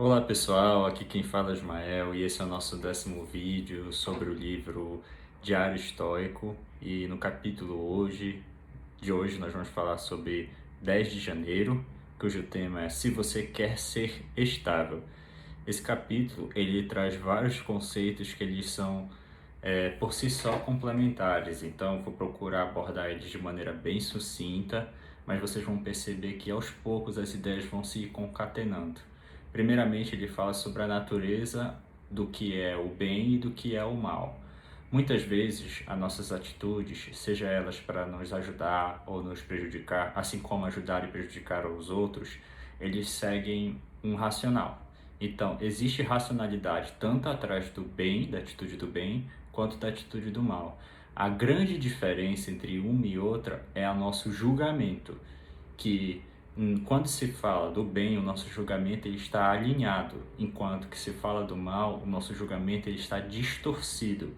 Olá pessoal, aqui quem fala é Ismael e esse é o nosso 10º vídeo sobre o livro Diário Estoico e no capítulo de hoje nós vamos falar sobre 10 de janeiro, cujo tema é Se você quer ser estável. Esse capítulo ele traz vários conceitos que eles são por si só complementares, então eu vou procurar abordar eles de maneira bem sucinta, mas vocês vão perceber que aos poucos as ideias vão se concatenando. Primeiramente, ele fala sobre a natureza do que é o bem e do que é o mal. Muitas vezes, as nossas atitudes, seja elas para nos ajudar ou nos prejudicar, assim como ajudar e prejudicar os outros, eles seguem um racional. Então, existe racionalidade tanto atrás do bem, da atitude do bem, quanto da atitude do mal. A grande diferença entre uma e outra é o nosso julgamento, que quando se fala do bem, o nosso julgamento ele está alinhado, enquanto que se fala do mal, o nosso julgamento ele está distorcido.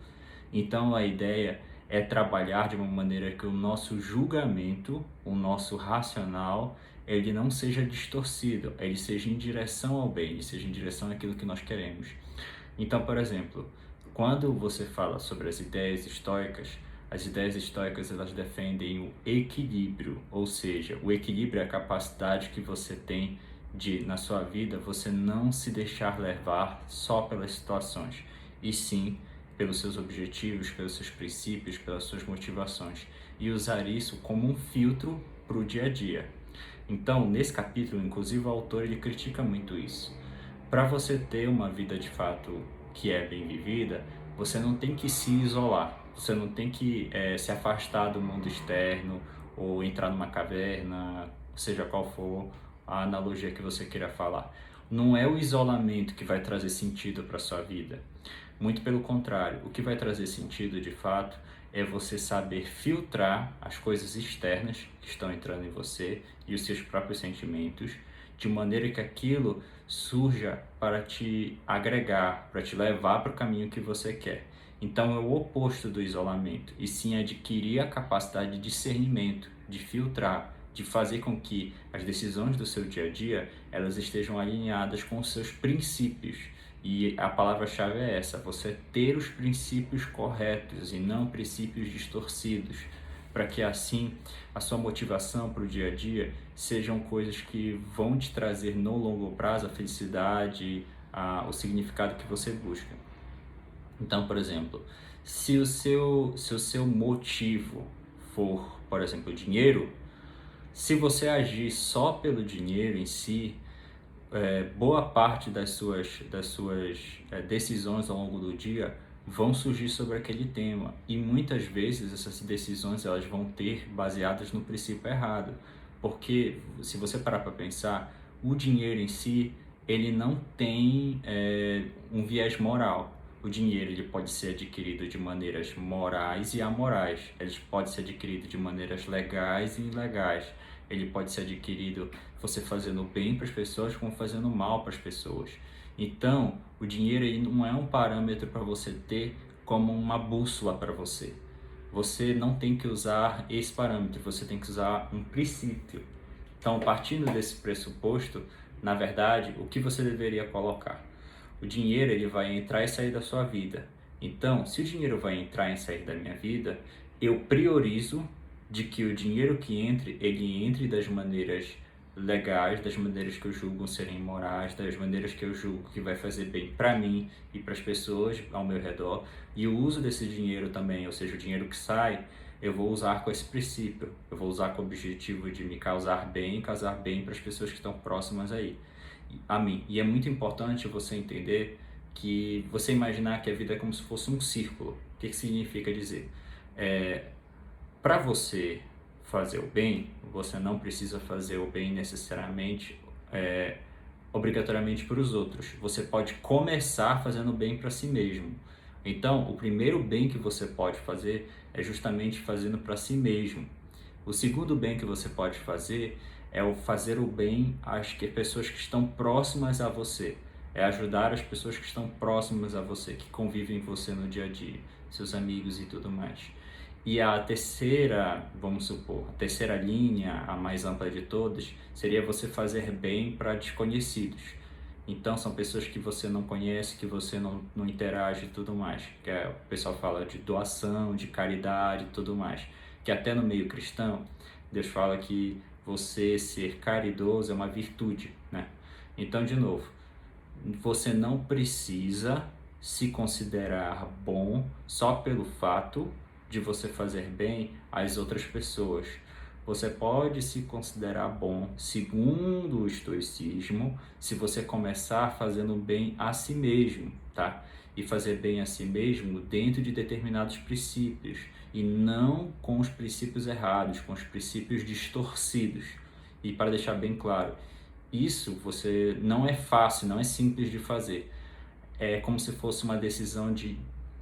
Então a ideia é trabalhar de uma maneira que o nosso julgamento, o nosso racional, ele não seja distorcido, ele seja em direção ao bem, ele seja em direção àquilo que nós queremos. Então, por exemplo, quando você fala sobre as ideias estoicas elas defendem o equilíbrio, ou seja, o equilíbrio é a capacidade que você tem de, na sua vida, você não se deixar levar só pelas situações, e sim pelos seus objetivos, pelos seus princípios, pelas suas motivações, e usar isso como um filtro para o dia a dia. Então, nesse capítulo, inclusive, o autor ele critica muito isso. Para você ter uma vida de fato que é bem vivida, você não tem que se isolar, você não tem que se afastar do mundo externo ou entrar numa caverna, seja qual for a analogia que você queira falar. Não é o isolamento que vai trazer sentido para sua vida. Muito pelo contrário, o que vai trazer sentido de fato é você saber filtrar as coisas externas que estão entrando em você e os seus próprios sentimentos, de maneira que aquilo surja para te agregar, para te levar para o caminho que você quer. Então é o oposto do isolamento, e sim adquirir a capacidade de discernimento, de filtrar, de fazer com que as decisões do seu dia a dia elas estejam alinhadas com os seus princípios. E a palavra-chave é essa, você ter os princípios corretos e não princípios distorcidos, para que assim a sua motivação para o dia a dia sejam coisas que vão te trazer no longo prazo a felicidade, o significado que você busca. Então, por exemplo, se o seu motivo for, por exemplo, dinheiro, se você agir só pelo dinheiro em si, boa parte das suas decisões ao longo do dia vão surgir sobre aquele tema, e muitas vezes essas decisões elas vão ter baseadas no princípio errado, porque se você parar para pensar, o dinheiro em si ele não tem um viés moral. O dinheiro ele pode ser adquirido de maneiras morais e amorais, ele pode ser adquirido de maneiras legais e ilegais, ele pode ser adquirido você fazendo bem para as pessoas como fazendo mal para as pessoas. Então, o dinheiro aí não é um parâmetro para você ter como uma bússola para você. Você não tem que usar esse parâmetro, você tem que usar um princípio. Então, partindo desse pressuposto, na verdade, o que você deveria colocar? O dinheiro ele vai entrar e sair da sua vida. Então, se o dinheiro vai entrar e sair da minha vida, eu priorizo de que o dinheiro que entre, ele entre das maneiras legais, das maneiras que eu julgo serem morais, das maneiras que eu julgo que vai fazer bem para mim e para as pessoas ao meu redor. E o uso desse dinheiro também, ou seja, o dinheiro que sai, eu vou usar com esse princípio. Eu vou usar com o objetivo de me causar bem e causar bem para as pessoas que estão próximas aí, a mim. E é muito importante você entender que você imaginar que a vida é como se fosse um círculo. O que significa dizer? Para você fazer o bem, você não precisa fazer o bem necessariamente, obrigatoriamente para os outros. Você pode começar fazendo bem para si mesmo. Então, o primeiro bem que você pode fazer é justamente fazendo para si mesmo. O segundo bem que você pode fazer é o fazer o bem às pessoas que estão próximas a você. É ajudar as pessoas que estão próximas a você, que convivem com você no dia a dia, seus amigos e tudo mais. E a terceira, vamos supor, a terceira linha, a mais ampla de todas, seria você fazer bem para desconhecidos. Então são pessoas que você não conhece, que você não interage e tudo mais. Que o pessoal fala de doação, de caridade e tudo mais. Que até no meio cristão, Deus fala que você ser caridoso é uma virtude, né? Então, de novo, você não precisa se considerar bom só pelo fato de você fazer bem às outras pessoas. Você pode se considerar bom, segundo o estoicismo, se você começar fazendo bem a si mesmo, tá? E fazer bem a si mesmo dentro de determinados princípios, e não com os princípios errados, com os princípios distorcidos. E para deixar bem claro, isso você não é fácil, não é simples de fazer. É como se fosse uma decisão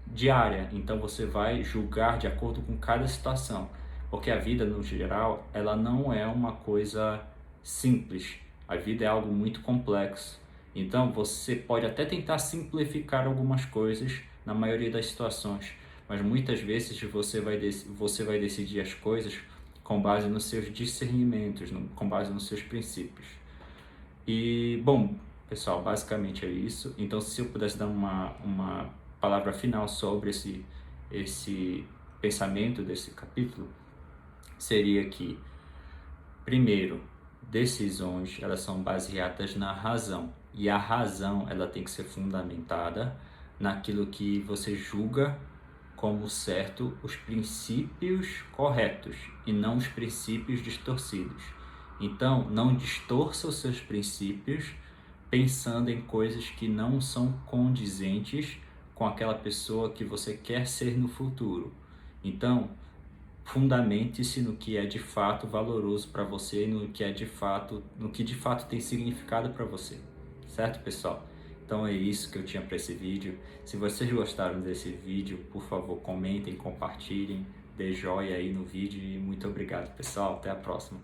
diária, então você vai julgar de acordo com cada situação, porque a vida no geral, ela não é uma coisa simples. A vida é algo muito complexo. Então você pode até tentar simplificar algumas coisas na maioria das situações, mas muitas vezes você vai decidir as coisas com base nos seus discernimentos, com base nos seus princípios. E, bom, pessoal, basicamente é isso. Então, se eu pudesse dar uma palavra final sobre esse pensamento desse capítulo, seria que, primeiro, decisões, elas são baseadas na razão. E a razão, ela tem que ser fundamentada naquilo que você julga como certo, os princípios corretos e não os princípios distorcidos. Então, não distorça os seus princípios pensando em coisas que não são condizentes com aquela pessoa que você quer ser no futuro. Então, fundamente-se no que é de fato valoroso para você, no que de fato tem significado para você. Certo, pessoal? Então é isso que eu tinha para esse vídeo. Se vocês gostaram desse vídeo, por favor, comentem, compartilhem, dê joinha aí no vídeo e muito obrigado, pessoal. Até a próxima.